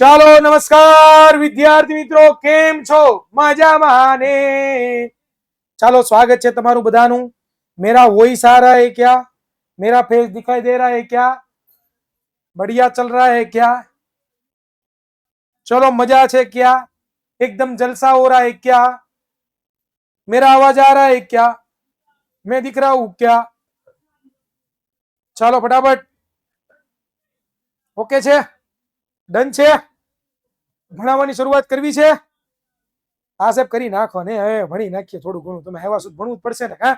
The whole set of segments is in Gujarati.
ચાલો નમસ્કાર વિદ્યાર્થી મિત્રો, કેમ છો? મજામાં ને? ચાલો સ્વાગત છે તમારું બધાનું. मेरा वॉइस आ रहा है क्या? मेरा फेस दिखाई दे रहा है क्या? बढ़िया चल रहा है क्या? चलो मजा है क्या? एकदम जलसा हो रहा है क्या? मेरा आवाज आ रहा है क्या? मैं दिख रहा हूं क्या? ચાલો ફટાફટ. ઓકે છે? ડન છે? ભણાવવાની શરૂઆત કરવી છે? હા સાહેબ કરી નાખો ને, હવે ભણી નાખીએ થોડું ઘણું. તમે આવ્યા સુધી ભણવું જ પડશે ને. હા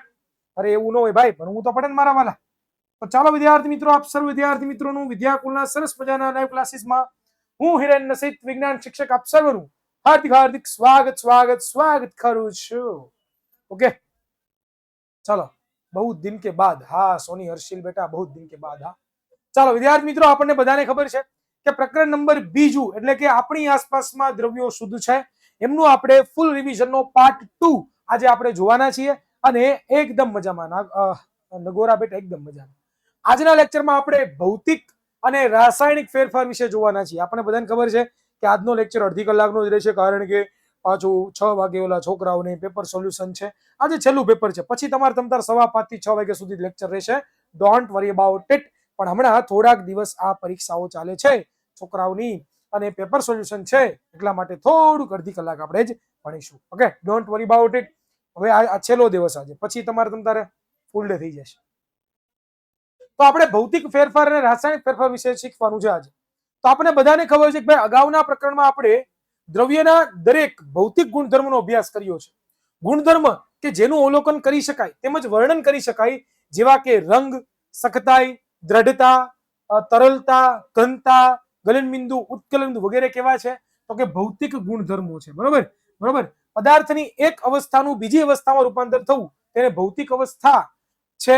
અરે એવું ન હોય ભાઈ, ભણવું તો પડે ને મારા વાલા. તો ચાલો વિદ્યાર્થી મિત્રો, આપ સર્વ વિદ્યાર્થી મિત્રોનું વિદ્યાકુલના સરસ મજાના લાઈવ ક્લાસીસમાં હું હિરેન નસીત વિજ્ઞાન શિક્ષક આપ સર્વનું હાર્દિક હાર્દિક સ્વાગત સ્વાગત સ્વાગત કરું છું. ઓકે ચાલો, બહુ દિન કે બાદ. હા સોની હર્ષિલ બેટા, બહુ દિન કે બાદ. હા ચાલો વિદ્યાર્થી મિત્રો, આપણને બધાને ખબર છે કે પ્રકરણ નંબર 2 એટલે કે આપણી આસપાસમાં દ્રવ્યો શુદ્ધ છે એમનું આપણે ફૂલ રિવિઝનનો પાર્ટ 2 આજે આપણે જોવાના છીએ. અને એકદમ મજામાં નગોરા બેટા, એકદમ મજામાં. આજના લેક્ચરમાં આપણે ભૌતિક અને રાસાયણિક ફેરફાર વિશે જોવાના છીએ. આપણને બધાને ખબર છે કે આજનો લેક્ચર અડધી કલાકનો જ રહેશે, કારણ કે પાછું 6 વાગે ઓલા છોકરાઓને પેપર સોલ્યુશન છે. આજે છેલ્લું પેપર છે, પછી તમારે 5:30 થી 6 વાગ્યા સુધી લેક્ચર રહેશે. Don't worry about it. પણ હમણાં થોડાક દિવસ આ પરીક્ષાઓ ચાલે છે છોકરાઓની અને પેપર સોલ્યુશન છે, એટલા માટે થોડુંક અડધી કલાક આપણે જ ભણીશું. Okay, don't worry about it. હવે આ છેલ્લો દિવસ આજે, પછી તમારે ફૂલ ડે થઈ જશે. તો આપણે ભૌતિક ફેરફાર અને રાસાયણિક ફેરફાર વિશે શીખવાનું છે આજે. તો આપણે બધાને ખબર છે કે ભાઈ અગાઉના પ્રકરણમાં આપણે દ્રવ્યના દરેક ભૌતિક ગુણધર્મનો અભ્યાસ કર્યો છે. ગુણધર્મ કે જેનું અવલોકન કરી શકાય તેમજ વર્ણન કરી શકાય, જેવા કે રંગ, સખતાઈ, દ્રઢતા, તરલતા, ઘનતા, ગલનબિંદુ, ઉત્કલનબિંદુ વગેરે કેવા છે? તો કે ભૌતિક ગુણધર્મો છે. બરોબર બરોબર. પદાર્થની એક અવસ્થાનું બીજી અવસ્થામાં રૂપાંતર થવું તેને ભૌતિક અવસ્થા છે.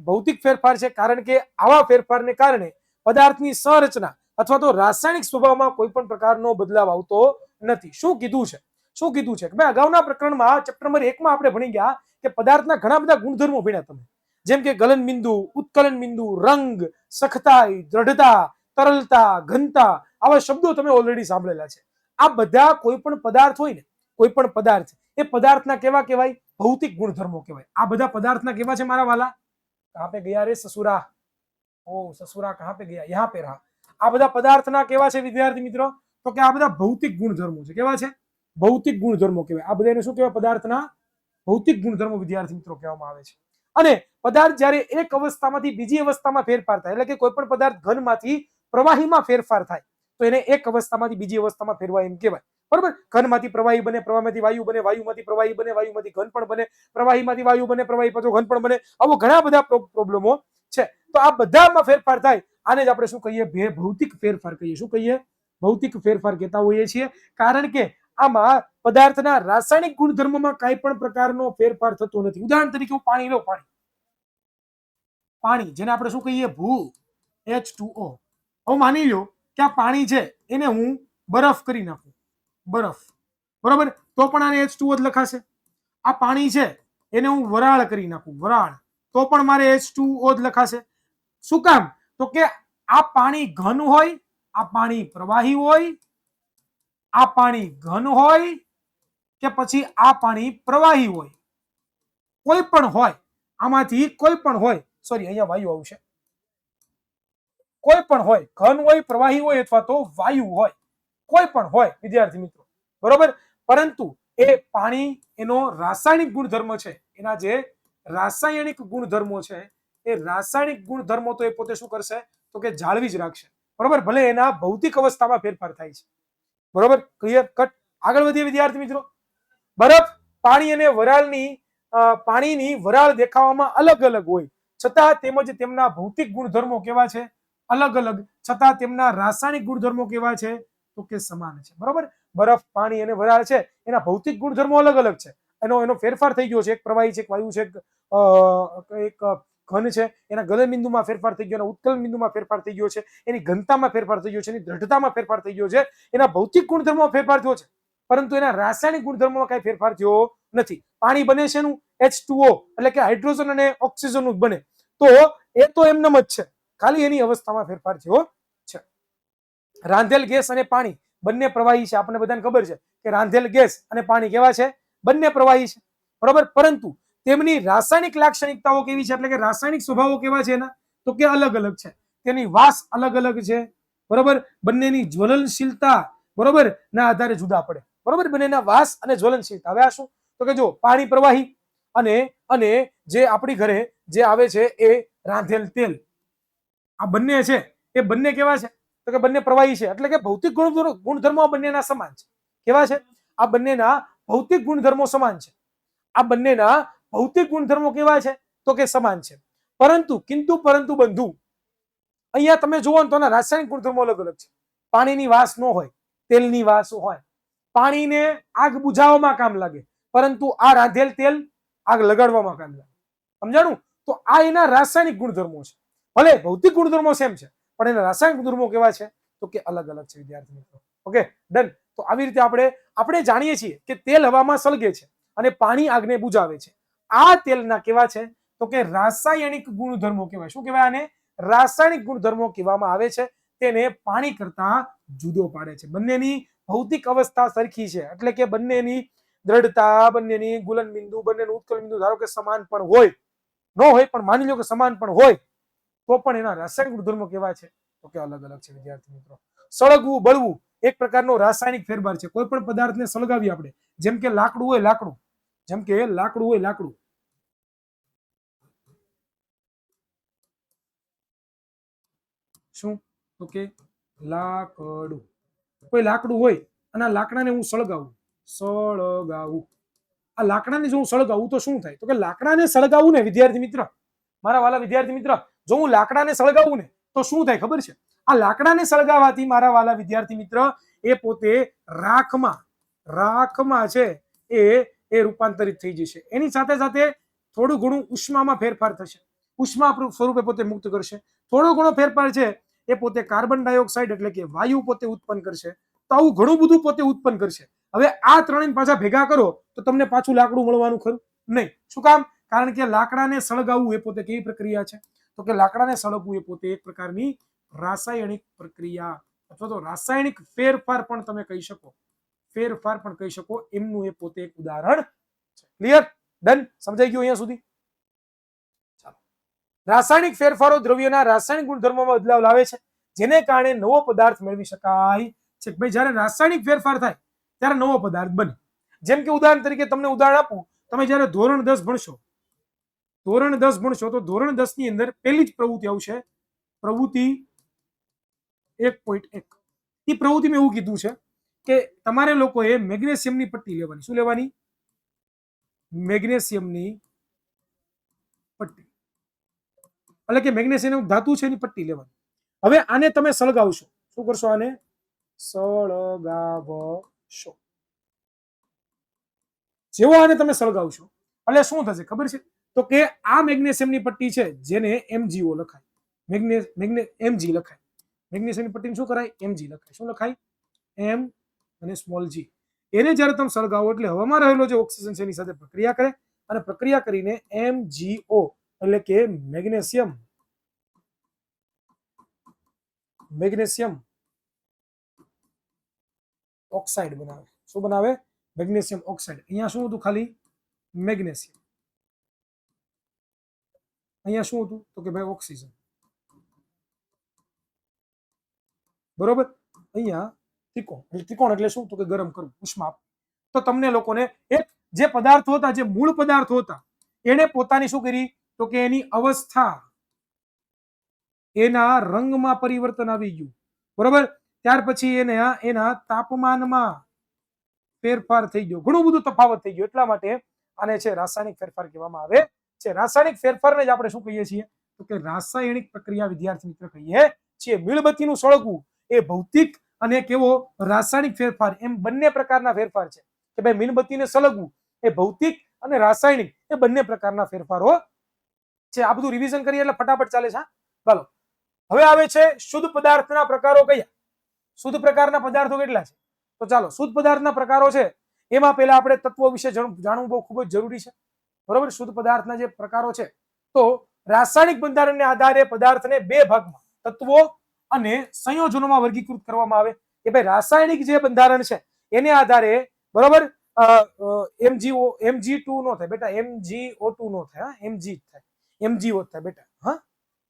ભૌતિક ફેરફાર છે, કારણ કે આવા ફેરફારને કારણે પદાર્થની સંરચના અથવા તો રાસાયણિક સ્વભાવમાં કોઈ પણ પ્રકારનો બદલાવ આવતો નથી. શું કીધું છે? શું કીધું છે કે ભાઈ અગાઉના પ્રકરણમાં ચેપ્ટર નંબર 1 માં આપણે ભણી ગયા કે પદાર્થના ઘણા બધા ગુણધર્મો ભણ્યા તમે, જેમ કે ગલન બિંદુ, ઉત્કલન બિંદુ, રંગ, સખતાઈ, દ્રઢતા, તરલતા, ઘનતા, આવા શબ્દો તમે ઓલરેડી સાંભળેલા છે. આ બધા કોઈ પણ પદાર્થ હોય ને, કોઈ પણ પદાર્થ, એ પદાર્થના કેવા કહેવાય? ભૌતિક ગુણધર્મો કહેવાય. આ બધા પદાર્થના કેવા છે મારા વાલા? कहां पे गया रे ससुरा? ओ ससुरा कहां पे गया? यहाँ पे रहा. આ બધા પદાર્થના કેવા છે વિદ્યાર્થી મિત્રો? તો કે આ બધા ભૌતિક ગુણધર્મો છે. કેવા છે? ભૌતિક ગુણધર્મો કહેવાય. આ બધાને શું કહેવાય? પદાર્થના ભૌતિક ગુણધર્મો વિદ્યાર્થી મિત્રો કહેવામાં આવે છે. અને પદાર્થ જ્યારે એક અવસ્થામાંથી બીજી અવસ્થામાં ફેરફાર થાય, એટલે કે કોઈ પણ પદાર્થ ઘનમાંથી પ્રવાહીમાં ફેરફાર થાય તો એને એક અવસ્થામાંથી બીજી અવસ્થામાં ફેરવા એમ કહેવાય. બરોબર. ઘનમાંથી પ્રવાહી બને, પ્રવાહીમાંથી વાયુ બને, વાયુમાંથી પ્રવાહી બને, વાયુમાંથી ઘન પણ બને, પ્રવાહીમાંથી વાયુ બને, પ્રવાહી પાછો ઘન પણ બને. આવો ઘણા બધા પ્રોબ્લેમો છે. તો આ બધામાં ફેરફાર થાય, આને જ આપણે શું કહીએ? ભૌતિક ફેરફાર કહીએ. શું કહીએ? ભૌતિક ફેરફાર કહેતા હોઈએ છીએ, કારણ કે આમાં પદાર્થના રાસાયણિક ગુણધર્મોમાં કાંઈ પણ પ્રકારનો ફેરફાર થતો નથી. ઉદાહરણ તરીકે હું પાણી લો, પાણી જેને આપણે શું કહીએ? ભૂ, H2O. હવે માની લો કે આ પાણી છે એને હું બરફ કરી નાખું, બરફ, બરોબર, તો પણ આને H2O જ લખાશે. આ પાણી છે એને હું વરાળ કરી નાખું, વરાળ, તો પણ મારે H2O જ લખાશે. શું કામ? તો કે આ પાણી ઘન હોય, આ પાણી પ્રવાહી હોય, આ પાણી ઘન હોય કે પછી આ પાણી પ્રવાહી હોય, કોઈ પણ હોય, આમાંથી કોઈ પણ હોય. સોરી, અહીંયા વાયુ આવશે. કોઈ પણ હોય, ઘન હોય, પ્રવાહી હોય અથવા તો વાયુ હોય, કોઈ પણ હોય વિદ્યાર્થી મિત્રો. બરોબર. પરંતુ એ પાણી એનો રાસાયણિક ગુણધર્મ છે, એના જે રાસાયણિક ગુણધર્મો છે એ રાસાયણિક ગુણધર્મો તો એ પોતે શું કરશે? તો કે જાળવી જ રાખશે. બરોબર. ભલે એના ભૌતિક અવસ્થામાં ફેરફાર થાય છે. બરોબર. Clear cut. આગળ વધીએ વિદ્યાર્થી મિત્રો. બરફ, પાણી અને વરાળની પાણીની વરાળ દેખાવામાં અલગ અલગ હોય છતાં તેમજ તેમના ભૌતિક ગુણધર્મો કેવા છે? અલગ અલગ. છતાં તેમના રાસાયણિક ગુણધર્મો કેવા છે? તો કે સમાન છે. બરોબર. બરફ, પાણી અને વરાળ છે એના ભૌતિક ગુણધર્મો અલગ અલગ છે. એનો ફેરફાર થઈ ગયો છે. એક પ્રવાહી છે, એક વાયુ છે, એક ઘન છે, એના ગલન બિંદુમાં ફેરફાર થઈ ગયો, એના ઉત્કલન બિંદુમાં ફેરફાર થઈ ગયો છે, એની ઘનતામાં ફેરફાર થઈ ગયો છે, એની દ્રઢતામાં ફેરફાર થઈ ગયો છે, એના ભૌતિક ગુણધર્મોમાં ફેરફાર થયો છે, પરંતુ એના રાસાયણિક ગુણધર્મોમાં કઈ ફેરફાર થયો નથી. પાણી બને છે એનું H2O એટલે કે હાઇડ્રોજન અને ઓક્સિજન નું બને, તો એ તો એમનેમ જ છે, ખાલી એની અવસ્થામાં ફેરફાર થયો છે. રાંધેલ ગેસ અને પાણી બંને પ્રવાહી છે. આપણને બધાને ખબર છે કે રાંધેલ ગેસ અને પાણી કેવા છે? બંને પ્રવાહી છે. બરોબર, પરંતુ તેમની રાસાયણિક લાક્ષણિકતાઓ કેવી છે, એટલે કે રાસાયણિક સ્વભાવો કેવા છે એના? તો કે અલગ અલગ છે. તેની વાસ અલગ અલગ છે. બરોબર, બંનેની જ્વલનશીલતા બરોબર ના આધારે જુદા પડે. બરોબર, બંનેના વાસ અને જ્વલનશીલતા. હવે આ શું? તો કે જો પાણી પ્રવાહી અને જે આપણી ઘરે જે આવે છે એ રાંધેલ તેલ, આ બંને છે એ બંને કેવા છે? તો કે બંને પ્રવાહી છે. એટલે કે ભૌતિક ગુણધર્મો બંનેના સમાન છે. કેવા છે? આ બંનેના ભૌતિક ગુણધર્મો સમાન છે. આ બંનેના ભૌતિક ગુણધર્મો કેવા છે? તો કે સમાન છે. પરંતુ બંધુ અહીંયા તમે જુઓ ને તો રાસાયણિક ગુણધર્મો અલગ અલગ છે. પાણીની વાસ ન હોય, તેલની વાસ હોય. પાણીને આગ બુઝાવવામાં કામ લાગે, પરંતુ આ રાંધેલ તેલ આગ લગાડવામાં કામ લાગે. સમજાણું? તો આ એના રાસાયણિક ગુણધર્મો છે. ભલે ભૌતિક ગુણધર્મો સેમ છે, પણ એના રાસાયણિક ગુણધર્મો કેવા છે? તો કે અલગ અલગ છે વિદ્યાર્થી મિત્રો. Okay, done. તો આવી રીતે આપણે જાણીએ છીએ કે તેલ હવામાં સળગે છે અને પાણી આગને બુઝાવે છે. આ તેલના કેવા છે? તો કે રાસાયણિક ગુણધર્મો કહેવાય. શું કહેવાય આને? રાસાયણિક ગુણધર્મો કહેવામાં આવે છે. તેને પાણી કરતા જુદો પાડે છે. બંનેની ભૌતિક અવસ્થા સરખી છે, એટલે કે બંનેની દ્રઢતા, બંનેની ગુલન બિંદુ, બંનેનું ઉત્કલ બિંદુ ધારો કે સમાન પણ હોય, ન હોય પણ માની લો કે સમાન પણ હોય, તો પણ એના રાસાયણિક ગુણધર્મો કેવા છે? તો કે અલગ અલગ છે વિદ્યાર્થી મિત્રો. સળગવું, બળવું એક પ્રકારનો રાસાયણિક ફેરફાર છે. કોઈ પણ પદાર્થને સળગાવી આપણે, જેમ કે લાકડું હોય લાકડું, શું? તો કે લાકડું, કોઈ લાકડું હોય અને આ લાકડાને હું સળગાવું, આ લાકડાને જો હું સળગાવું તો શું થાય? તો કે લાકડાને સળગાવું ને વિદ્યાર્થી મિત્ર, મારા વાલા વિદ્યાર્થી મિત્ર, જો હું લાકડાને સળગાવું ને તો શું થાય ખબર છે? આ લાકડાને સળગાવવાથી મારા વાલા વિદ્યાર્થી મિત્ર એ પોતે રાખમાં છે એ રૂપાંતરિત થઈ જશે. એની સાથે સાથે થોડું ઘણું ઉષ્મામાં ફેરફાર થશે, ઉષ્મા સ્વરૂપે પોતે મુક્ત કરશે. થોડો ઘણો ફેરફાર છે એ પોતે કાર્બન ડાયોક્સાઇડ એટલે કે વાયુ પોતે ઉત્પન્ન કરશે. તો આવું ઘણું બધું પોતે ઉત્પન્ન કરશે. હવે આ ત્રણેય પાછા ભેગા કરો તો તમને પાછું લાકડું મળવાનું ખરું નહીં. શું કામ? કારણ કે લાકડાને સળગાવવું એ પોતે કેવી પ્રક્રિયા છે? તો કે લાકડાને સળગવું એ પોતે એક પ્રકારની રાસાયણિક પ્રક્રિયા અથવા તો રાસાયણિક ફેરફાર પણ તમે કહી શકો, એમનું એ પોતે એક ઉદાહરણ છે. ક્લિયર? ડન? સમજાઈ ગયું અહીંયા સુધી? ચાલો. રાસાયણિક ફેરફારો દ્રવ્યના રાસાયણિક ગુણધર્મોમાં બદલાવ લાવે છે, જેને કારણે નવો પદાર્થ મેળવી શકાય છે. ભાઈ, જ્યારે રાસાયણિક ફેરફાર થાય ત્યારે નવો પદાર્થ બને. જેમ કે ઉદાહરણ તરીકે તમને ઉદાહરણ આપું, તમે જ્યારે ધોરણ 10 ભણશો તો ધોરણ 10 ની અંદર પહેલી જ પ્રવૃત્તિ આવશે, પ્રવૃત્તિ 1.1. એ પ્રવૃત્તિમાં એવું કીધું છે કે તમારે લોકોએ મેગ્નેશિયમની પટ્ટી લેવાની. શું લેવાની? મેગ્નેશિયમની પટ્ટી, એટલે કે મેગ્નેશિયમ ધાતુ છે એની પટ્ટી લેવાની. હવે આને તમે સળગાવશો. શું કરશો? આને સળગાવશો. જેવો આને તમે સળગાવશો એટલે શું થશે ખબર છે? તો કે આ મેગ્નેશિયમની પટ્ટી છે જેને MgO લખાય, Mg લખાય. મેગ્નેશિયમની પટ્ટીને શું કરાય? Mg લખાય. શું લખાય? M અને સ્મોલ g. એને જ્યારે તમે સળગાવો એટલે હવામાં રહેલો જે ઓક્સિજન છે એની સાથે પ્રક્રિયા કરે અને પ્રક્રિયા કરીને MgO એટલે કે મેગ્નેશિયમ ઓક્સાઇડ બનાવે. શું બનાવે? Magnesium oxide. અહીંયા શું હતું? ખાલી મેગ્નેશિયમ. અહીંયા શું હતું? તો કે ભાઈ ઓક્સિજન. બરોબર? અહીંયા ત્રિકોણ એટલે શું? તો કે ગરમ કરવું, ઉષ્મા. તો તમને લોકોને એક જે પદાર્થો હતા, જે મૂળ પદાર્થો હતા, એને પોતાની શું કરી? તો કે એની અવસ્થા, એના રંગમાં પરિવર્તન આવી ગયું. બરોબર? ત્યાર પછી એના તાપમાનમાં ફેરફાર થઈ ગયો, ઘણું બધું તફાવત થઈ ગયો. એટલા માટે આને છે રાસાયણિક ફેરફાર કહેવામાં આવે છે. રાસાયણિક ફેરફારને જ આપણે શું કહીએ છીએ? તો કે રાસાયણિક પ્રક્રિયા વિદ્યાર્થી મિત્ર કહીએ છીએ. મીણબત્તીનું સળગવું એ ભૌતિક અને કેવો રાસાયણિક ફેરફાર, એમ બંને પ્રકારના ફેરફાર છે. કે ભાઈ મીણબત્તીને સળગવું એ ભૌતિક અને રાસાયણિક એ બંને પ્રકારના ફેરફારો છે. આ બધું રિવિઝન કરીએ એટલે ફટાફટ ચાલે છે. ચાલો, હવે આવે છે શુદ્ધ પદાર્થના પ્રકારો કયા? શુદ્ધ પ્રકારના પદાર્થો કેટલા છે? તો ચાલો, શુદ્ધ પદાર્થના પ્રકારો છે એમાં પહેલા આપણે તત્વો વિશે જાણવું બહુ ખૂબ જ જરૂરી છે. બરોબર? શુદ્ધ પદાર્થના જે પ્રકારો છે, તો રાસાયણિક બંધારણને આધારે પદાર્થને બે ભાગમાં, તત્વો અને સંયોજનોમાં વર્ગીકૃત કરવામાં આવે કે ભાઈ રાસાયણિક જે બંધારણ છે એને આધારે બરોબર mg2 નો થાય બેટા, MgO2 નો થાય, mg થાય, MgO થાય બેટા. હા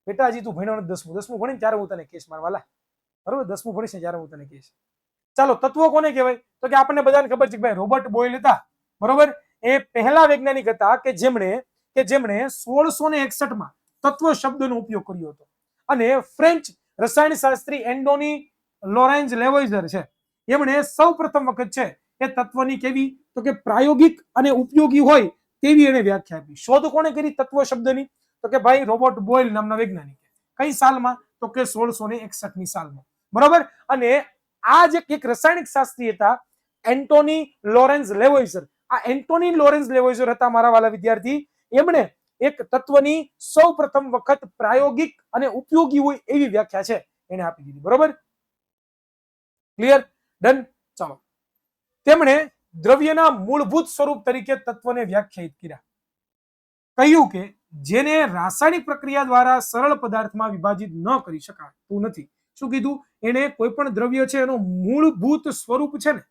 બેટા, હજી તું ભણ્યો નથી 10મું ભણીને ત્યારે હું તને કહીશ મારા વાલા, બરોબર? 10મું ભણીશ ને ત્યારે હું તને કહીશ. ચાલો, તત્વો કોને કહેવાય? તો કે આપણને બધાને ખબર છે કે ભાઈ રોબર્ટ બોયલ હતા, બરોબર? એ પહેલા વૈજ્ઞાનિક હતા કે જેમણે 1661 માં તત્વ શબ્દનો ઉપયોગ કર્યો હતો. અને ફ્રેન્ચ રસાયણશાસ્ત્રી એન્ડોની લોરેન્જ લેવોઇઝર છે, એમણે સૌ પ્રથમ વખત છે એ તત્વની કેવી તો કે પ્રાયોગિક અને ઉપયોગી હોય તેવી એને વ્યાખ્યા આપી. શોધ કોણે કરી તત્વ શબ્દની? તો કે ભાઈ રોબર્ટ બોયલ નામના વૈજ્ઞાનિકે. કઈ સાલમાં? તો કે 1661 ની સાલમાં, બરોબર? અને આ જે એક રાસાયણિક શાસ્ત્રી હતા એન્ટોની લોરેન્સ લેવોઇઝર, આ એન્ટોની લોરેન્સ લેવોઇઝર હતા મારા વાલા વિદ્યાર્થી, એમણે એક તત્વની સૌ પ્રથમ વખત પ્રાયોગિક અને ઉપયોગી હોય એવી વ્યાખ્યા છે એને આપી દીધી, બરોબર? ક્લિયર? ડન? ચાલો, તેમણે દ્રવ્યના મૂળભૂત સ્વરૂપ તરીકે તત્વને વ્યાખ્યાયિત કર્યા. કહ્યું કે જેને રાસાયણિક પ્રક્રિયા દ્વારા સરળ પદાર્થમાં વિભાજિત ન કરી શકાતું નથી. શું કીધું? એને કોઈ પણ દ્રવ્ય છે એનું મૂળભૂત સ્વરૂપ છે ને,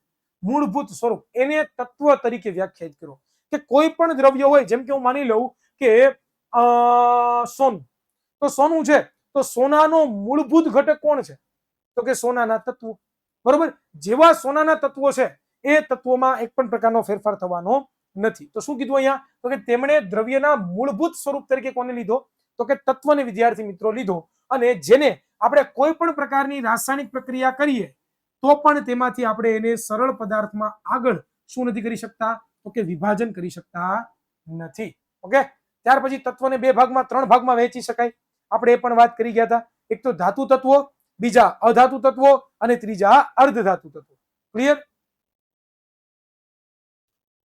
મૂળભૂત સ્વરૂપ એને તત્વ તરીકે વ્યાખ્યાયિત કર્યો. કે કોઈ પણ દ્રવ્ય હોય, જેમ કે હું માની લઉં કે સોનું, તો સોનું છે તો સોનાનો મૂળભૂત ઘટક કોણ છે? તો કે સોનાના તત્વો, બરોબર? જેવા સોનાના તત્વો છે એ તત્વોમાં એક પણ પ્રકારનો ફેરફાર થવાનો નથી. તો શું કીધું અહીંયા? તો કે તેમણે દ્રવ્યના મૂળભૂત સ્વરૂપ તરીકે કોને લીધો? તો કે તત્વને વિદ્યાર્થી મિત્રો લીધો. અને જેને આપણે કોઈ પણ પ્રકારની રાસાયણિક પ્રક્રિયા કરીએ તો પણ તેમાંથી આપણે એને સરળ પદાર્થમાં આગળ શું નથી કરી શકતા? તો કે વિભાજન કરી શકતા નથી. ઓકે, ત્યાર પછી તત્વને બે ભાગમાં, ત્રણ ભાગમાં વહેંચી શકાય. આપણે એ પણ વાત કરી ગયા હતા. એક તો ધાતુ તત્વો, બીજા અધાતુ તત્વો અને ત્રીજા અર્ધધાતુ તત્વો. ક્લિયર?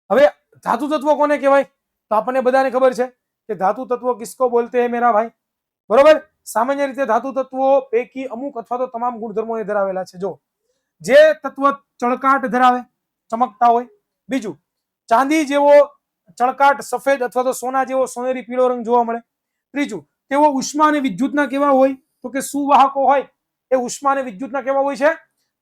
હવે ધાતુ તત્વો કોને કહેવાય? તો આપણને બધાને ખબર છે કે ધાતુ તત્વો કિસકો બોલતે હૈ મેરા ભાઈ, બરોબર? સામાન્ય રીતે ધાતુ તત્વો પૈકી અમુક અથવા તો તમામ ગુણધર્મોને ધરાવેલા છે. જો જે તત્વ ચળકાટ ધરાવે, ચમકતા હોય. બીજું, ચાંદી જેવો ચળકાટ, સફેદ અથવા તો સોના જેવો સોનેરી પીળો રંગ જોવા મળે. ત્રીજું, તેઓ ઉષ્મા અને વિદ્યુતના કેવા હોય? તો કે સુવાહકો હોય. એ ઉષ્મા અને વિદ્યુતના કેવા હોય છે?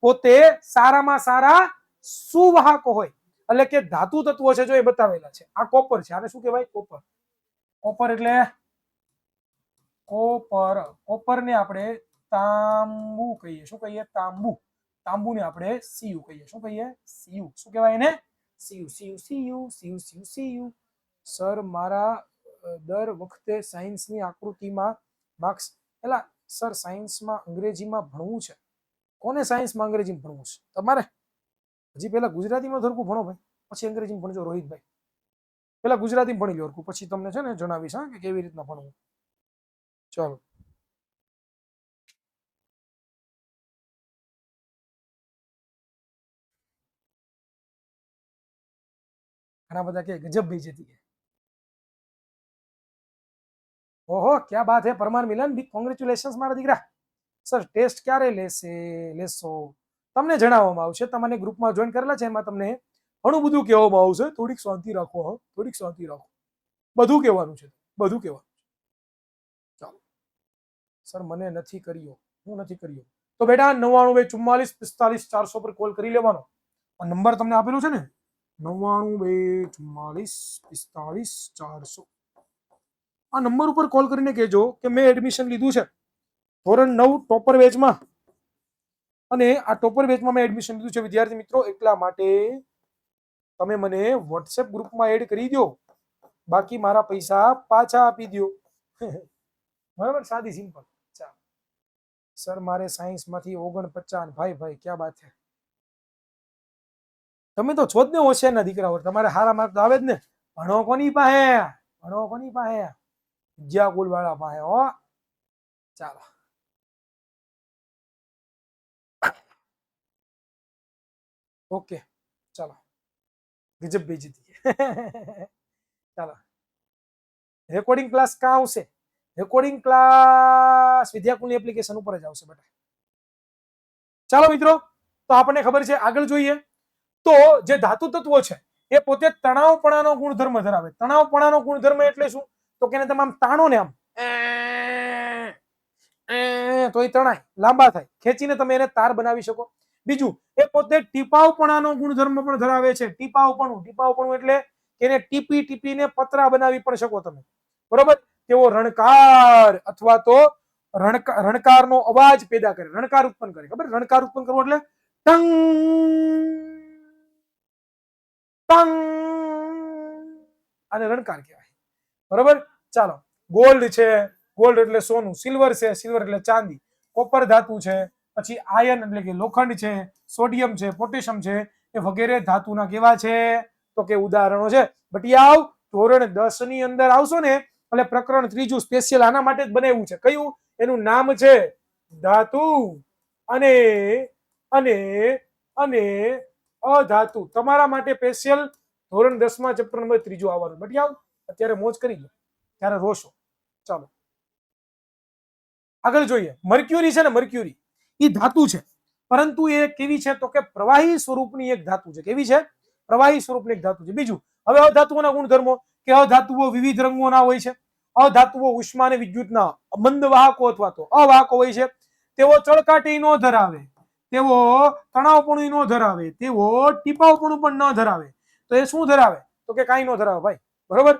પોતે સારામાં સારા સુવાહકો હોય. એટલે કે ધાતુ તત્વો છે જો એ બતાવેલા છે. આ કોપર છે, આને શું કહેવાય? કોપર. કોપર એટલે કોપર. કોપરને આપણે તાંબુ કહીએ. શું કહીએ? તાંબુ. તાંબુને આપણે સીયુ કહીએ. શું કહીએ? સીયુ. શું કહેવાય એને? Cu. Cu Cu Cu Cu Cu. Sir મારા દર વખતે સાયન્સની આકૃતિમાં માર્ક્સ, એલા સર સાયન્સમાં અંગ્રેજીમાં ભણવું છે. કોને સાયન્સમાં અંગ્રેજીમાં ભણવું છે? તમારે. હજી પહેલા ગુજરાતીમાં ધરકું ભણો ભાઈ, પછી અંગ્રેજીમાં ભણજો રોહિતભાઈ. પહેલા ગુજરાતીમાં ભણી લો, પછી તમને છે ને જણાવીશ હા કે કેવી રીતના ભણવું. ચાલો, ઘણા બધા કે ગજબ બેઇજ્જતી है. ઓહો, ક્યા બાત હે પરમાર મિલન, બિગ કોંગ્રેચ્યુલેશન્સ મારા દીકરા. સર ટેસ્ટ ક્યારે લેશો? તમને જણાવવામાં આવશે. તમને ગ્રુપમાં જોઈન કરેલા છે, એમાં તમને ઘણું બધું કહેવામાં આવશે. થોડીક શાંતિ રાખો, હા, થોડીક શાંતિ રાખો. બધું કહેવાનું છે, બધું કહેવાનું. ચાલો સર મને નથી કર્યો, હું નથી કર્યો. તો બેટા 99 2 44 45 400 પર કોલ કરી લેવાનો. આ નંબર તમને આપેલો છે ને, 99 2 44 45 400. આ નંબર ઉપર કોલ કરીને કહેજો કે મેં એડમિશન લીધું છે ધોરણ 9 ટોપર બેચમાં, અને આ ટોપર બેચમાં મેં એડમિશન લીધું છે વિદ્યાર્થી મિત્રો. એટલા માટે તમે મને વોટ્સએપ ગ્રુપમાં એડ કરી દો, બાકી મારા પૈસા પાછા આપી દો. બરાબર, સાદી સિમ્પલ. સર મારે સાયન્સમાંથી 49. ભાઈ ભાઈ ક્યાં બાત છે. તમે તો છો જ ને હોશિયારના દીકરાઓ, તમારે સારા માર્ક તો આવે જ ને. ભણો કોની પાસે? ભણો કોની પાસે? વિદ્યાકુલ વાળા પાસે. હો ચાલો, ઓકે ચાલો. ગજબ બેઇज्जती. ચાલો, રેકોર્ડિંગ ક્લાસ ક્યાં આવશે? રેકોર્ડિંગ ક્લાસ વિદ્યાકુલની એપ્લિકેશન ઉપર જ આવશે બેટા. ચાલો મિત્રો, તો આપણને ખબર છે. આગળ જોઈએ તો જે ધાતુ તત્વો છે એ પોતે તણાવપણાનો ગુણધર્મ ધરાવે. તણાવપણાનો ગુણધર્મ એટલે શું? તો કે તમે આમ તાણો ને, આમ તોય તણાય, લાંબા થાય, ખેંચીને તમે એને તાર બનાવી શકો. બીજું, એ પોતે ટીપાવપણાનો ગુણધર્મ પણ ધરાવે છે. ટીપાવપણું એટલે એને ટીપી ટીપીને પતરા બનાવી પણ શકો તમે. બરોબર. તેઓ રણકાર અથવા તો રણકારનો અવાજ પેદા કરે, રણકાર ઉત્પન્ન કરે. ખબર? રણકાર ઉત્પન્ન કરવો એટલે ટંગ ટંગ, આને રણકાર કહેવાય. બરોબર. ચાલો, ગોલ્ડ છે, ગોલ્ડ એટલે સોનું. સિલ્વર છે, સિલ્વર એટલે ચાંદી. કોપર ધાતુ છે, પછી આયર્ન એટલે કે લોખંડ છે, સોડિયમ છે, પોટેશિયમ છે, એ વગેરે ધાતુના કેવા છે? તો કે ઉદાહરણો છે. બટિયાવ, ધોરણ 10 ની અંદર આવશો ને એટલે પ્રકરણ 3 સ્પેશિયલ આના માટે જ બનાવ્યું છે. કયું? એનું નામ છે ધાતુ અને અને અને અધાતુ. તમારા માટે સ્પેશિયલ ધોરણ 10 માં ચેપ્ટર નંબર 3 આવવાનું. બટિયાવ, અત્યારે મોજ કરી લો, ત્યારે રોશો. ચાલો આગળ જોઈએ. મર્ક્યુરી છે ને, મર્ક્યુરી એ ધાતુ છે, પરંતુ એ કેવી છે? તો કે પ્રવાહી સ્વરૂપની એક ધાતુ છે. કેવી છે? પ્રવાહી સ્વરૂપની એક ધાતુ છે. બીજું, હવે અધાતુઓના ગુણધર્મો કે અધાતુઓ વિવિધ રંગોના હોય છે. અધાતુઓ ઉષ્મા અને વિદ્યુતના મંદ વાહકો અથવા તો અવાહકો હોય છે. તેઓ ચળકાટી ન ધરાવે, તેઓ તણાવપણું ન ધરાવે, તેઓ ટીપાવપણું પણ ન ધરાવે. તો એ શું ધરાવે? તો કે કાંઈ ન ધરાવે ભાઈ. બરોબર.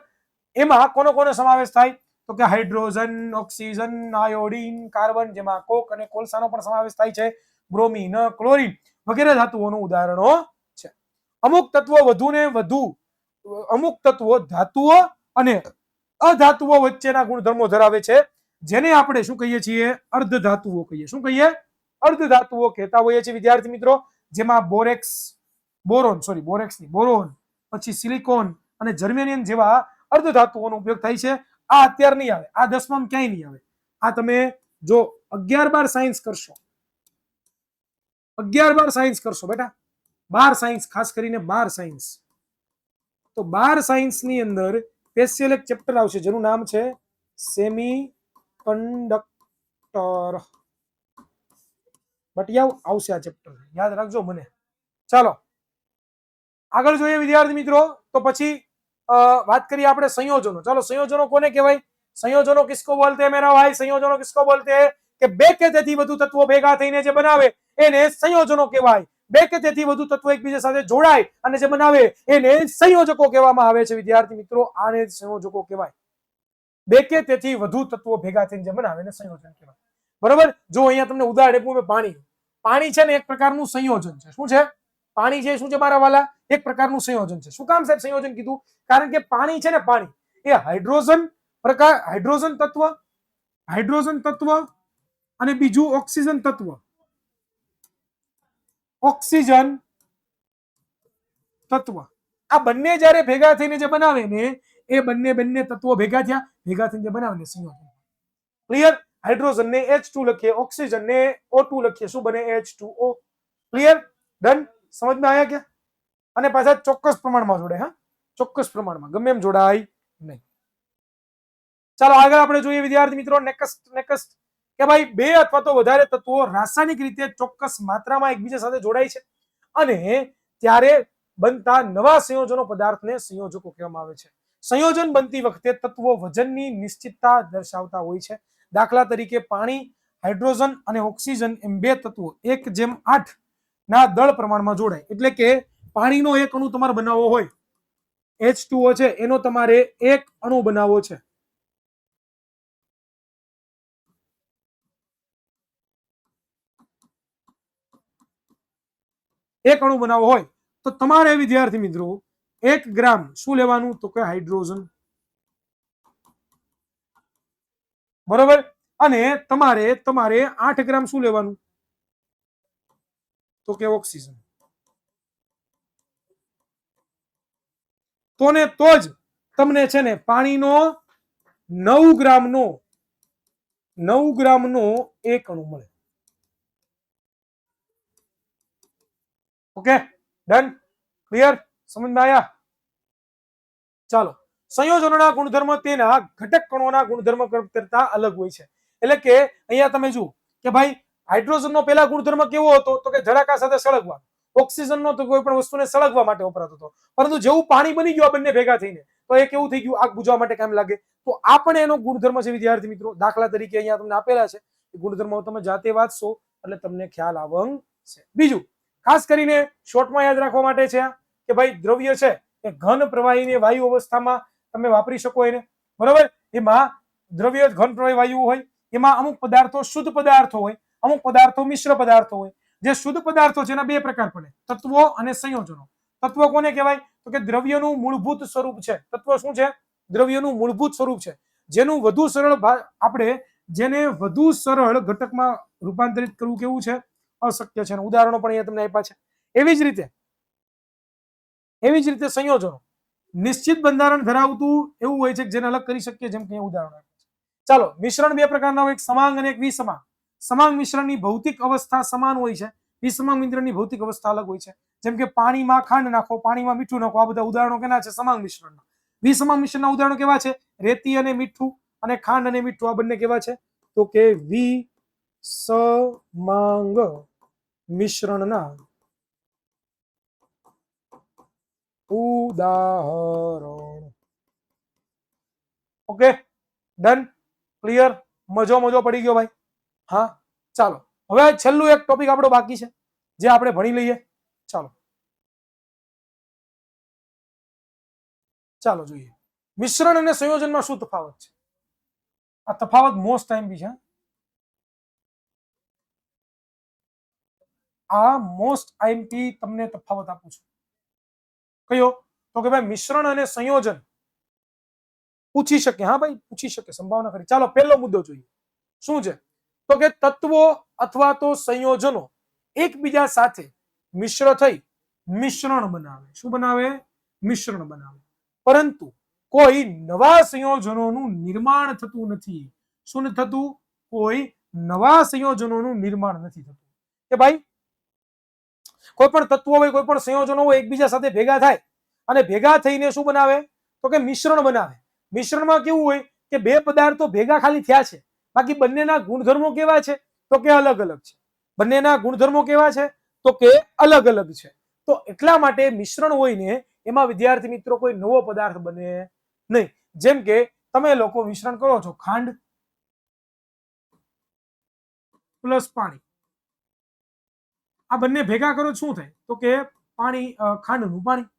એમાં કોનો કોનો સમાવેશ થાય? તો કે હાઇડ્રોજન, ઓક્સિજન, આયોડીન, કાર્બન, જેમાં કોક અને કોલસાનો પણ સમાવેશ થાય છે, બ્રોમિન, ક્લોરીન વગેરે ધાતુઓનું ઉદાહરણો છે. અમુક તત્વો વધુ ને વધુ, અમુક તત્વો ધાતુઓ અને અધાતુઓ વચ્ચેના ગુણધર્મો ધરાવે છે, જેને આપણે શું કહીએ છીએ? અર્ધધાતુઓ કહીએ. શું કહીએ? અર્ધધાતુઓ કહેતા હોઈએ છીએ વિદ્યાર્થી મિત્રો. જેમાં બોરોન, પછી સિલિકોન અને જર્મેનિયમ જેવા અર્ધધાતુઓનો ઉપયોગ થાય છે. આ અત્યારે નહીં આવે, આ 10માં ક્યાંય નહીં આવે. આ તમે જો 11-12 સાયન્સ કરશો, 11-12 સાયન્સ કરશો બેટા, 12 સાયન્સ, ખાસ કરીને 12 સાયન્સ, તો 12 સાયન્સ ની અંદર સ્પેશિયલ એક ચેપ્ટર આવશે જેનું નામ છે સેમી કંડક્ટર. બટિયાવ આવશે આ ચેપ્ટર, યાદ રાખજો મને. ચાલો આગળ જોઈએ વિદ્યાર્થી મિત્રો. તો પછી વાત કરીએ આપણે સંયોજનો. ચાલો, સંયોજનો કોને કહેવાય? સંયોજનો કિસકો બોલતે हैं मेरा भाई? संयोजनो किसको बोलते हैं? કે બે કે તેથી વધુ તત્વો ભેગા થઈને જે બનાવે એને સંયોજનો કહેવાય. બે કે તેથી વધુ તત્વો એકબીજા સાથે જોડાય અને જે બનાવે એને સંયોજકો કહેવામાં આવે છે વિદ્યાર્થી મિત્રો. આને સંયોજકો કહેવાય. બે કે તેથી વધુ તત્વો ભેગા થઈને જે બનાવે એને સંયોજન કહેવાય. બરોબર. જો અહીંયા તમને ઉદાહરણ આપ્યું પાણી. પાણી છે ને એક પ્રકારનું સંયોજન છે. શું છે? પાણી છે શું છે મારા વાલા? એક પ્રકારનું સંયોજન છે. શું કામ સાહેબ સંયોજન કીધું? કારણ કે પાણી છે ને, પાણી એ હાઇડ્રોજન તત્વ અને બીજું ઓક્સિજન તત્વ. આ બંને જ્યારે ભેગા થઈને જે બનાવે ને એ બંને તત્વો ભેગા થઈને જે બનાવે ને સંયોજન. ક્લિયર? હાઇડ્રોજન ને H2 લખીએ, ઓક્સિજન ને O2 લખીએ, શું બને? H2O. ક્લિયર? ડન? સમજમાં આવ્યા કે? અને પાછા ચોક્કસ પ્રમાણમાં જોડાય. હા, ચોક્કસ પ્રમાણમાં, ગમે એમ જોડાય નહીં. ચાલો આગળ આપણે જોઈએ વિદ્યાર્થી મિત્રો. નેક્સ્ટ કે ભાઈ બે અથવા તો વધારે તત્વો રાસાયણિક રીતે ચોક્કસ માત્રામાં એકબીજા સાથે જોડાય છે અને ત્યારે બનતા નવા સંયોજનો પદાર્થને સંયોજકો કહેવામાં આવે છે. સંયોજન બનતી વખતે તત્વો વજનની નિશ્ચિતતા દર્શાવતા હોય છે. દાખલા તરીકે પાણી, હાઇડ્રોજન અને ઓક્સિજન એમ બે તત્વો 1:8 ના દળ પ્રમાણમાં જોડાય. એટલે કે પાણીનો એક અણુ તમારે બનાવવો હોય, H2O છે, એનો તમારે એક અણુ બનાવવો છે. એક અણુ બનાવવો હોય તો તમારે વિદ્યાર્થી મિત્રો 1 ગ્રામ શું લેવાનું? તો કે હાઇડ્રોજન. બરોબર. અને તમારે 8 ગ્રામ શું લેવાનું? તો કે ઓક્સિજન. તો જ તમને છે ને પાણીનો 9 ગ્રામનો એક અણુ મળે. Okay, done? ક્લિયર? સમજમાં આવ્યા? ચાલો, સંયોજનોના ગુણધર્મ તેના ઘટક કણોના ગુણધર્મ કરતા અલગ હોય છે. એટલે કે અહીંયા તમે જુઓ કે ભાઈ હાઇડ્રોજનનો પહેલા ગુણધર્મ કેવો હતો? તો કે ધડાકા સાથે સળગવા. ઓક્સિજનનો તો કોઈ પણ વસ્તુને સળગવા માટે વપરાતો હતો. પરંતુ જેવું પાણી બની ગયું બંને ભેગા થઈને, તો એ કેવું થઈ ગયું? આગ બુઝવા માટે કામ લાગે. તો આ પણ એનો ગુણધર્મ છે વિદ્યાર્થી મિત્રો. દાખલા તરીકે અહીંયા તમને આપેલા છે એ ગુણધર્મો તમે જાતે વાંચશો એટલે તમને ખ્યાલ આવશે. બીજું ખાસ કરીને શોર્ટમાં યાદ રાખવા માટે છે કે ભાઈ દ્રવ્ય છે એ ઘન પ્રવાહીને વાયુ અવસ્થામાં તમે વાપરી શકો એને, બરોબર. એમાં દ્રવ્ય ઘન પ્રવાહી વાયુ હોય, એમાં અમુક પદાર્થો શુદ્ધ પદાર્થો હોય, અમુક પદાર્થો મિશ્ર પદાર્થો હોય. જે શુદ્ધ પદાર્થો છે એના બે પ્રકાર પડે, તત્વો અને સંયોજનો. તત્વો કોને કહેવાય? તો કે દ્રવ્યનું મૂળભૂત સ્વરૂપ છે. તત્વ શું છે? દ્રવ્યનું મૂળભૂત સ્વરૂપ છે, જેનું વધુ સરળ આપણે જેને વધુ સરળ ઘટકમાં રૂપાંતરિત કરવું કેવું છે? અશક્ય છે. ઉદાહરણો પણ અહીંયા તમને આપ્યા છે. એવી જ રીતે સંયોજનો નિશ્ચિત બંધારણ ધરાવતું એવું હોય છે કે જેને અલગ કરી શકીએ, જેમ કે ઉદાહરણ. ચાલો, મિશ્રણ બે પ્રકારના હોય, એક સમાંગ અને એક વિસમાંગ. સમાંગ મિશ્રણની ભૌતિક અવસ્થા સમાન હોય છે, વિસમાંગ મિશ્રણની ભૌતિક અવસ્થા અલગ હોય છે. જેમ કે પાણીમાં ખાંડ નાખો, પાણીમાં મીઠું નાખો, આ બધા ઉદાહરણો કેના છે? સમાંગ મિશ્રણના. વિસમાંગ મિશ્રણના ઉદાહરણો કેવા છે? રેતી અને મીઠું અને ખાંડ અને મીઠું, આ બંને કેવા છે? તો કે વિસમાંગ મિશ્રણના ઉદાહરણ. ઓકે, ડન, ક્લિયર, મજો પડી ગયો ભાઈ? હા, ચાલો હવે છેલ્લું એક ટોપિક આપણો બાકી છે જે આપણે ભણી લઈએ. ચાલો જોઈએ મિશ્રણ અને સંયોજનમાં શું તફાવત છે. આ તફાવત મોસ્ટ ટાઈમ બી છે. આ મોસ્ટ આઈએમપી તમને તફાવત આપું છું. કયો? તો કે ભાઈ મિશ્રણ અને સંયોજન પૂછી શકે. હા ભાઈ, પૂછી શકે, સંભાવના ખરી. ચાલો પહેલો મુદ્દો જોઈએ. શું છે? તો કે તત્વો અથવા તો સંયોજનો એકબીજા સાથે મિશ્ર થઈ મિશ્રણ બનાવે. શું બનાવે? મિશ્રણ બનાવે. પરંતુ કોઈ નવા સંયોજનોનું નિર્માણ થતું નથી. શું નથી થતું? કોઈ નવા સંયોજનોનું નિર્માણ નથી થતું. કે ભાઈ કોઈ પણ તત્વો હોય, કોઈ પણ સંયોજનો હોય, એકબીજા સાથે ભેગા થાય અને ભેગા થઈને શું બનાવે? તો કે મિશ્રણ બનાવે. મિશ્રણમાં કેવું હોય કે બે પદાર્થો ભેગા ખાલી થયા છે, બાકી બંનેના ગુણધર્મો કેવા છે? તો કે અલગ અલગ છે. બંનેના ગુણધર્મો કેવા છે? તો કે અલગ અલગ છે. તો એટલા માટે મિશ્રણ હોય ને એમાં વિદ્યાર્થી મિત્રો કોઈ નવો પદાર્થ બને નહીં. જેમ કે તમે લોકો મિશ્રણ કરો છો, ખાંડ પ્લસ પાણી, આ બંને ભેગા કરો શું થાય? તો કે પાણી, ખાંડનું પાણી.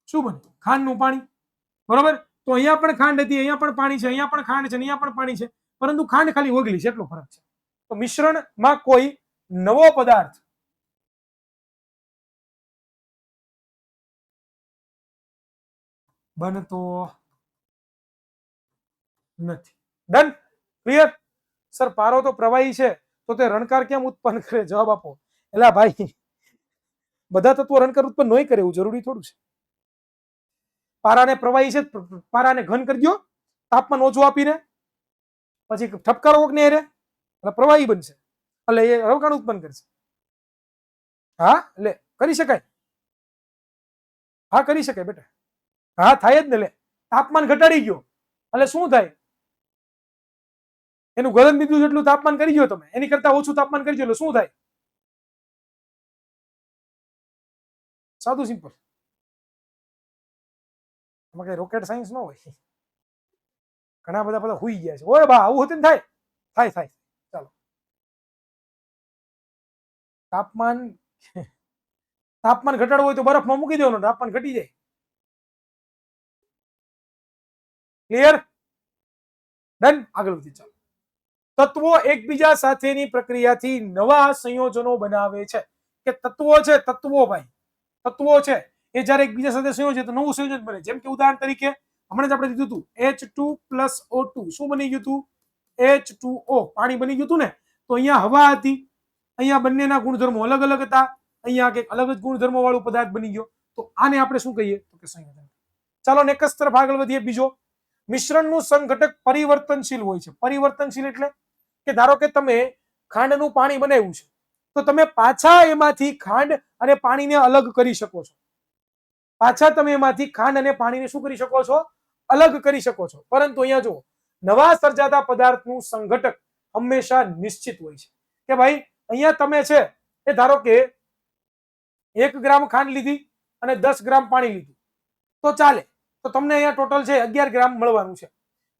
શું બને? ખાંડનું પાણી, બરોબર. તો અહીંયા પણ ખાંડ હતી, અહીંયા પણ પાણી છે, અહીંયા પણ ખાંડ છે, અહીંયા પણ પાણી છે, પરંતુ ખાંડ ખાલી ઓગળી છે, એટલો ફરક છે. તો મિશ્રણમાં કોઈ નવો પદાર્થ બનતો નથી. Done, clear. સર પારો તો પ્રવાહી છે, તો તે રણકાર કેમ ઉત્પન્ન કરે? જવાબ આપો. એલા ભાઈ, બધા તત્વો રણકાર ઉત્પન્ન નહીં કરે એવું જરૂરી થોડું છે. પારાને પ્રવાહી છે, પારાને ઘન કરી દો તાપમાન ઓછું આપીને, પછી ઠપકારો વગને રે એટલે પ્રવાહી બનશે, એટલે એ રણકાર ઉત્પન્ન કરશે. હા, એટલે કરી શકાય. હા, કરી શકાય બેટા. હા, થાય જ ને. લે, તાપમાન ઘટાડી ગયો એટલે શું થાય? એનું ગલન બિંદુ જેટલું તાપમાન કરી ગયો તમે, એની કરતા ઓછું તાપમાન કરી ગયો એટલે શું થાય? સાદું સિમ્પલ. એમાં કઈ રોકેટ સાયન્સ ન હોય. ઘણા બધા હુઈ ગયા છે. ઓય બા, આવું હતું ને થાય થાય થાય. ચાલો, તાપમાન ઘટાડવું હોય તો બરફમાં મૂકી દેવાનું, તાપમાન ઘટી જાય. ક્લિયર? ડન, આગળ વધી. ચાલો, તત્વો એકબીજા સાથેની પ્રક્રિયાથી નવા સંયોજનો બનાવે છે. કે તત્વો છે, તત્વો ભાઈ, તત્વો છે એ જ્યારે એકબીજા સાથે સંયોજે તો નવું સંયોજન બને. જેમ કે ઉદાહરણ તરીકે હમણાં જ આપણે દીધું હતું H2+O2. શું બની ગયું હતું? H2O, પાણી બની ગયું હતું ને. તો અહીંયા હવા હતી, અહીંયા બંનેના ગુણધર્મો અલગ અલગ હતા, અહીંયા કંઈક અલગ જ ગુણધર્મો વાળું પદાર્થ બની ગયો. તો આને આપણે શું કહીએ? તો કે સંયોજન. ચાલો ને એક જ તરફ આગળ વધીએ. બીજો, મિશ્રણનું સંઘટક પરિવર્તનશીલ હોય છે. પરિવર્તનશીલ એટલે કે ધારો કે તમે ખાંડનું પાણી બનાવ્યું છે, તો તમે પાછા એમાંથી ખાંડ અને પાણીને અલગ કરી શકો છો. પાછા તમે એમાંથી ખાંડ અને પાણીને શું કરી શકો છો? અલગ કરી શકો છો. પરંતુ અહીંયા જુઓ, નવા સર્જાતા પદાર્થનું સંઘટક હંમેશા નિશ્ચિત હોય છે. કે ભાઈ અહીંયા તમે છે એ ધારો કે 1 ગ્રામ ખાંડ લીધી અને 10 ગ્રામ પાણી લીધું તો ચાલે, તો તમને અહીંયા ટોટલ છે 11 ગ્રામ મળવાનું છે,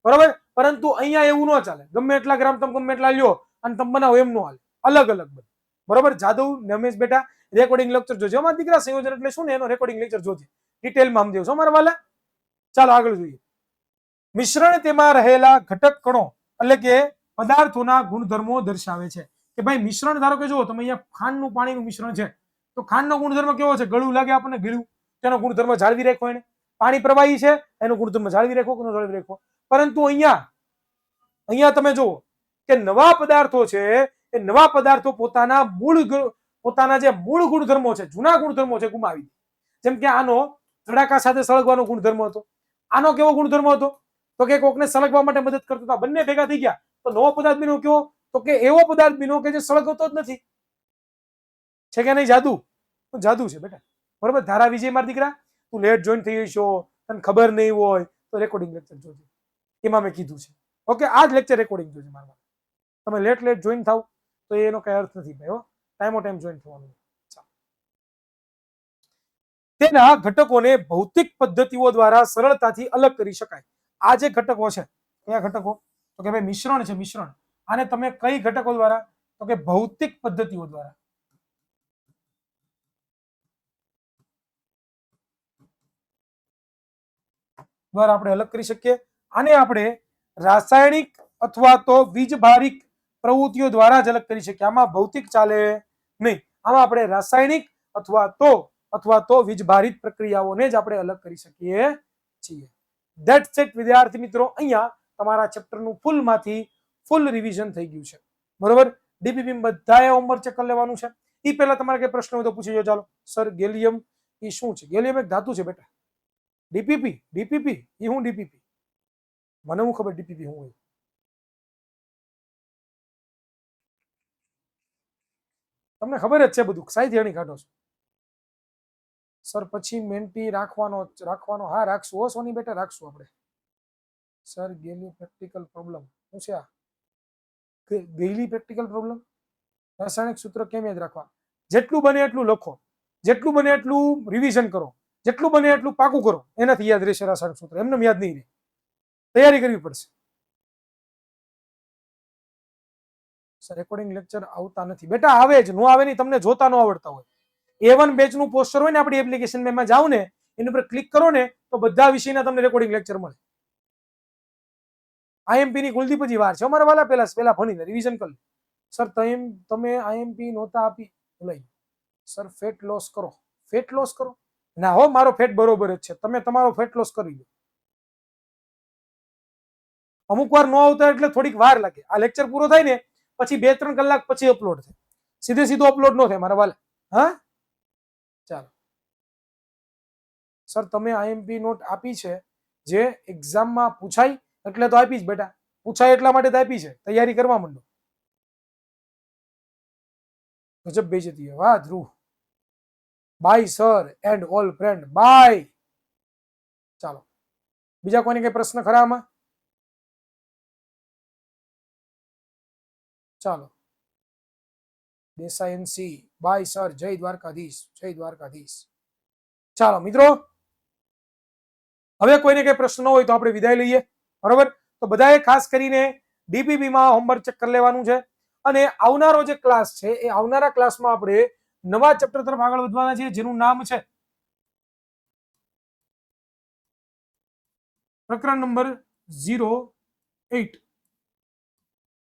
બરોબર. પરંતુ અહીંયા એવું ન ચાલે, ગમે એટલા ગ્રામ તમે ગમે એટલા લ્યો અને તમે બનાવો એમ નો હાલે, અલગ અલગ બને, બરોબર. જાદવ નમેશ બેટા રેકોર્ડિંગ લેક્ચર જોજો, અમારા દીકરા સંયોજન એટલે શું ને એનો રેકોર્ડિંગ લેક્ચર જોજે, ડિટેલમાં સમજાવું છો મારા વાલા. ચાલો આગળ જોઈએ. મિશ્રણ તેમાં રહેલા ઘટક કણો એટલે કે પદાર્થોના ગુણધર્મો દર્શાવે છે. કે ભાઈ મિશ્રણ ધારો કે જુઓ તમે અહીંયા ખાંડનું પાણીનું મિશ્રણ છે, તો ખાંડનો ગુણધર્મ કેવો છે? ગળું લાગે આપણને, ગળ્યું, તેનો ગુણધર્મ જાળવી રાખો એને. પાણી પ્રવાહી છે, એનો ગુણધર્મ જાળવી રાખો કે ન જાળવી રાખો. પરંતુ અહીંયા તમે જુઓ કે નવા પદાર્થો છે, એ નવા પદાર્થો પોતાના જે મૂળ ગુણધર્મો છે, જૂના ગુણધર્મો છે, ગુમાવી દે. જેમ કે આનો તડાકા સાથે સળગવાનો ગુણધર્મ હતો, આનો કેવો ગુણધર્મ હતો? તો કે કોકને સળગવા માટે મદદ કરતો હતા, બંને ભેગા થઈ ગયા તો નવો પદાર્થ બન્યો કેવો? તો કે એવો પદાર્થ બન્યો કે જે સળગતો જ નથી. છે કે નહીં? જાદુ છે બેટા, બરોબર. ધારા વિજય મારા દીકરા, તું લેટ જોઈન થઈ છો, તને ખબર નહીં હોય તો રેકોર્ડિંગ લેક્ચર જોજે, એમાં મેં કીધું છે. ઓકે, આ જ લેક્ચર રેકોર્ડિંગ જોજે મારા. તમે લેટ જોઈન થાવ તો એનો કઈ અર્થ નથી ભાઈ, ટાઈમ જોઈન થવાનું. તેના ઘટકોને ભૌતિક પદ્ધતિઓ દ્વારા સરળતાથી અલગ કરી શકાય. આ જે ઘટકો છે, કયા ઘટકો? તો કે ભાઈ મિશ્રણ છે, મિશ્રણ. આને તમે કઈ ઘટકો દ્વારા? તો કે ભૌતિક પદ્ધતિઓ દ્વારા આપણે અલગ કરી શકીએ. આને આપણે રાસાયણિક અથવા તો વીજભારિક પ્રવૃત્તિઓ દ્વારા જ અલગ કરી શકીએ. આમાં ભૌતિક ચાલે નહીં, આમાં આપણે રાસાયણિક અથવા તો વીજભારિત પ્રક્રિયાઓને જ આપણે અલગ કરી શકીએ છીએ. ધેટ્સ ઇટ વિદ્યાર્થી મિત્રો. અહીંયા તમારા ચેપ્ટરનું ફૂલ રિવિઝન થઈ ગયું છે, બરોબર. ડીપીપી બધાએ હોમવર્ક ચેક કરી લેવાનું છે. એ પહેલા તમારે કઈ પ્રશ્ન હોય તો પૂછી લો. ચાલો સર, ગેલિયમ એ શું છે? ગેલિયમ એક ધાતુ છે બેટા. ડીપીપી એ હું ડીપીપી, મને હું ખબર ડીપીપી હું હોય? તમને ખબર જ છે બધું, સાઈથી અણી કાઢો છો સર. પછી મેન્ટી રાખવાનો હા રાખશું. હો સોની બેટા, રાખશું આપણે. સર ગેલી પ્રેક્ટિકલ પ્રોબ્લેમ શું છે? આ ગેલી પ્રેક્ટિકલ પ્રોબ્લેમ. રાસાયણિક સૂત્ર કેમ યાદ રાખવા? જેટલું બને એટલું લખો, જેટલું બને એટલું રિવિઝન કરો, જેટલું બને એટલું પાકું કરો, એનાથી યાદ રહેશે રાસાયણિક સૂત્ર. એમને યાદ નહીં રહે, તૈયારી કરવી પડશે. સર રેકોર્ડિંગ લેક્ચર આવતા નથી બેટા. આવે જ, નો આવે નહીં, તમને જોતા ન આવડતા હોય. A1 બેચનું પોસ્ટર હોય ને આપણી એપ્લિકેશનમાં, એમાં જાઓ ને, એની ઉપર ક્લિક કરો ને તો બધા વિષયના તમને રેકોર્ડિંગ લેક્ચર મળે. આઈએમપી ની કુલદીપજી વાર છે અમારા વાલા, પહેલા ભણીને રિવિઝન કરી. સર તમે આઈએમપી નહોતા આપી, લઈ સર ફેટ લોસ કરો. ના હો, મારો ફેટ બરોબર જ છે, તમે તમારો ફેટ લોસ કરી લો. અમુક વાર ન આવતા એટલે થોડીક વાર લાગે. આ લેક્ચર પૂરો થાય ને પછી 2-3 કલાક પછી અપલોડ થાય, સીધો અપલોડ ન થાય મારા વાલા. હા ચાલો સર, તમે આઈએમપી નોટ આપી છે જે એક્ઝામમાં પૂછાય એટલે તો આપી જ બેટા, પૂછાય એટલા માટે તો આપી છે. તૈયારી કરવા માંડો. ગજબ બેઇજ્જતી है. वाह Dhruv, bye sir and all friend, bye. ચાલો બીજા કોઈને કઈ પ્રશ્ન ખરા આમાં? ચાલો દેસાઈ એનસી, બાય સર, જય દ્વારકાધીશ. ચાલો મિત્રો, હવે કોઈને કઈ પ્રશ્ન હોય તો આપણે વિદાય લઈએ, બરોબર. તો બધાએ ખાસ કરીને ડીપીપી માં હોમવર્ક ચેક કરી લેવાનું છે. અને આવનારો જે ક્લાસ છે, એ આવનારા ક્લાસમાં આપણે નવા ચેપ્ટર તરફ આગળ વધવાના છીએ, જેનું નામ છે પ્રકરણ નંબર 08,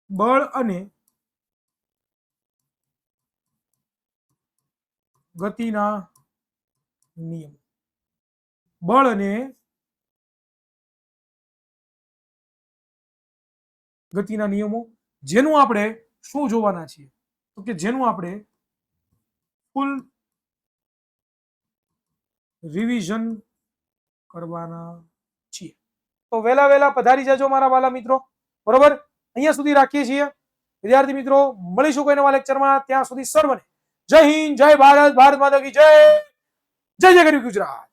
બળ અને ગતિના નિયમ. બળ અને ગતિના નિયમો, જેનું આપણે શું જોવાના છીએ? તો કે જેનું આપણે ફૂલ રિવિઝન કરવાના છીએ. તો વહેલા પધારી જજો મારા વાલા મિત્રો, બરોબર. અહીંયા સુધી રાખીએ છીએ વિદ્યાર્થી મિત્રો. મળીશું કોઈ નવા લેક્ચરમાં. ત્યાં સુધી સર્વને જય હિન્દ, જય ભારત, ભારત માતા કી જય, જય જય ગરવી ગુજરાત.